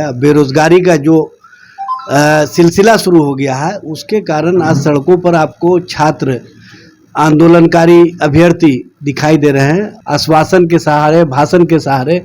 है, बेरोजगारी का जो सिलसिला शुरू हो गया है, उसके कारण आज सड़कों पर आपको छात्र आंदोलनकारी अभ्यर्थी दिखाई दे रहे हैं। आश्वासन के सहारे, भाषण के सहारे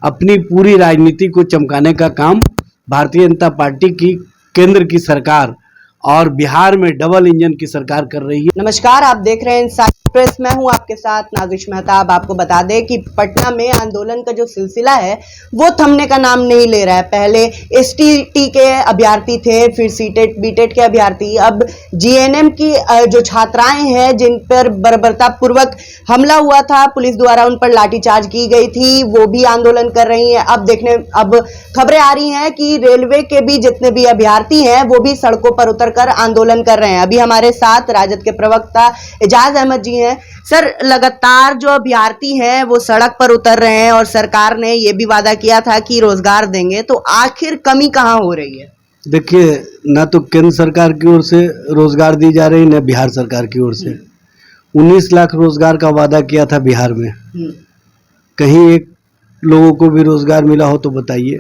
अपनी पूरी राजनीति को चमकाने का काम भारतीय जनता पार्टी की केंद्र की सरकार और बिहार में डबल इंजन की सरकार कर रही है। नमस्कार, आप देख रहे हैं इनसाइड प्रेस। मैं हूं आपके साथ नाजिश मेहताब। आपको बता दें कि पटना में आंदोलन का जो सिलसिला है वो थमने का नाम नहीं ले रहा है। पहले एसटीटी के अभ्यर्थी थे, फिर सीटेट बीटेट के अभ्यर्थी, अब जीएनएम की जो छात्राएं हैं जिन पर बर्बरता पूर्वक हमला हुआ था, पुलिस द्वारा उन पर लाठीचार्ज की गई थी, वो भी आंदोलन कर रही हैं। अब खबरें आ रही हैं कि रेलवे के भी जितने भी अभ्यर्थी हैं वो भी सड़कों पर उतरकर आंदोलन कर रहे हैं। अभी हमारे साथ राजद के प्रवक्ता एजाज अहमद जी हैं। सर, लगातार जो अभ्यर्थी हैं वो सड़क पर उतर रहे हैं और सरकार ने ये भी वादा किया था कि रोजगार देंगे, तो आखिर कमी कहां हो रही है? देखिए, ना तो केंद्र सरकार की ओर से रोजगार दी जा रही, ना बिहार सरकार की ओर से। 19 लाख रोजगार का वादा किया था बिहार में, कहीं एक लोगों को भी रोजगार मिला हो तो बताइए।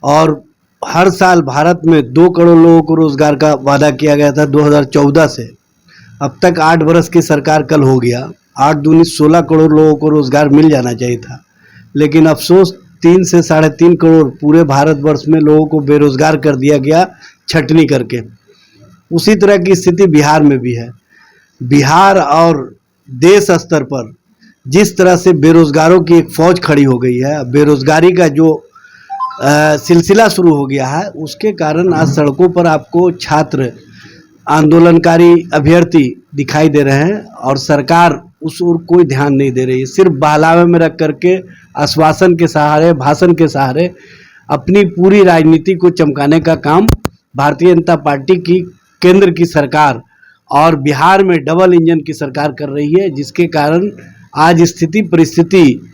और हर साल भारत में 2 करोड़ लोगों को रोजगार का वादा किया गया था 2014 से। अब तक 8 बरस की सरकार कल हो गया, 8 दूनी 16 करोड़ लोगों को रोजगार मिल जाना चाहिए था। लेकिन अफसोस 3 से 3.5 करोड़ पूरे भारतवर्ष में लोगों को बेरोजगार कर दिया गया छटनी करके। उसी तरह की स्थिति बिहार में भी है। बिहार और देश स्तर पर जिस तरह से बेरोजगारों की एक फौज खड़ी हो गई है, बेरोजगारी का जो सिलसिला शुरू हो गया है, उसके कारण आज सड़कों पर आपको छात्र आंदोलनकारी अभ्यर्थी दिखाई दे रहे हैं और सरकार उस ओर कोई ध्यान नहीं दे रही है। सिर्फ बहलावे में रख करके आश्वासन के सहारे, भाषण के सहारे अपनी पूरी राजनीति को चमकाने का काम भारतीय जनता पार्टी की केंद्र की सरकार और बिहार में डबल इंजन की सरकार कर रही है, जिसके कारण आज स्थिति परिस्थिति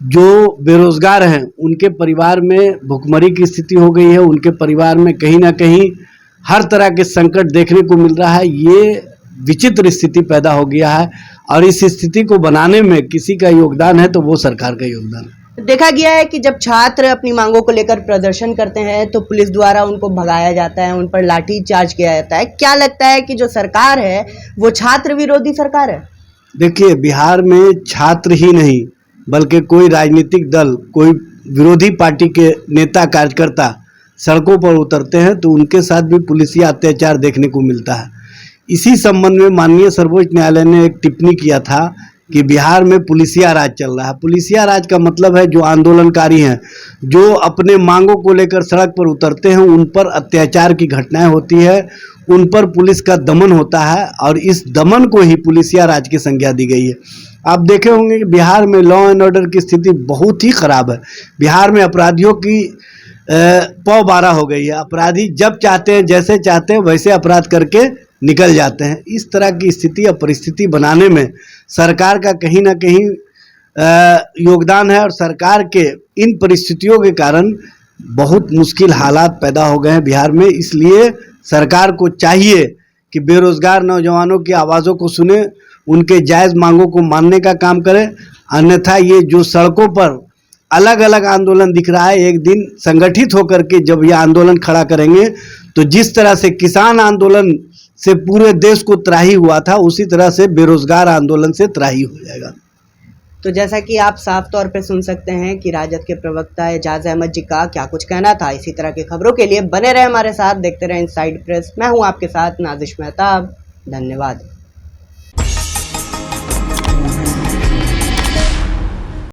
जो बेरोजगार हैं उनके परिवार में भुखमरी की स्थिति हो गई है। उनके परिवार में कहीं ना कहीं हर तरह के संकट देखने को मिल रहा है। ये विचित्र स्थिति पैदा हो गया है और इस स्थिति को बनाने में किसी का योगदान है तो वो सरकार का योगदान है। देखा गया है कि जब छात्र अपनी मांगों को लेकर प्रदर्शन करते हैं तो पुलिस द्वारा उनको भगाया जाता है, उन पर लाठी चार्ज किया जाता है। क्या लगता है कि जो सरकार है वो छात्र विरोधी सरकार है? देखिए, बिहार में छात्र ही नहीं बल्कि कोई राजनीतिक दल, कोई विरोधी पार्टी के नेता कार्यकर्ता सड़कों पर उतरते हैं तो उनके साथ भी पुलिसिया अत्याचार देखने को मिलता है। इसी संबंध में माननीय सर्वोच्च न्यायालय ने एक टिप्पणी किया था कि बिहार में पुलिसिया राज चल रहा है। पुलिसिया राज का मतलब है जो आंदोलनकारी हैं, जो अपने मांगों को लेकर सड़क पर उतरते हैं, उन पर अत्याचार की घटनाएं होती है, उन पर पुलिस का दमन होता है और इस दमन को ही पुलिसिया राज की संज्ञा दी गई है। आप देखे होंगे कि बिहार में लॉ एंड ऑर्डर की स्थिति बहुत ही खराब है। बिहार में अपराधियों की पौ बारह हो गई है। अपराधी जब चाहते हैं, जैसे चाहते हैं वैसे अपराध करके निकल जाते हैं। इस तरह की स्थिति या परिस्थिति बनाने में सरकार का कहीं ना कहीं योगदान है और सरकार के इन परिस्थितियों के कारण बहुत मुश्किल हालात पैदा हो गए हैं बिहार में। इसलिए सरकार को चाहिए कि बेरोजगार नौजवानों की आवाज़ों को सुने, उनके जायज़ मांगों को मानने का काम करें। अन्यथा ये जो सड़कों पर अलग अलग आंदोलन दिख रहा है, एक दिन संगठित होकर के जब यह आंदोलन खड़ा करेंगे तो जिस तरह से किसान आंदोलन से पूरे देश को त्राही हुआ था, उसी तरह से बेरोजगार आंदोलन से त्राही हो जाएगा। तो जैसा कि आप साफ तौर पे सुन सकते हैं कि राजद के प्रवक्ता एजाज अहमद जी का क्या कुछ कहना था। इसी तरह की खबरों के लिए बने रहे हमारे साथ, देखते रहे इनसाइड प्रेस। मैं हूं आपके साथ नाजिश मेहताब। धन्यवाद।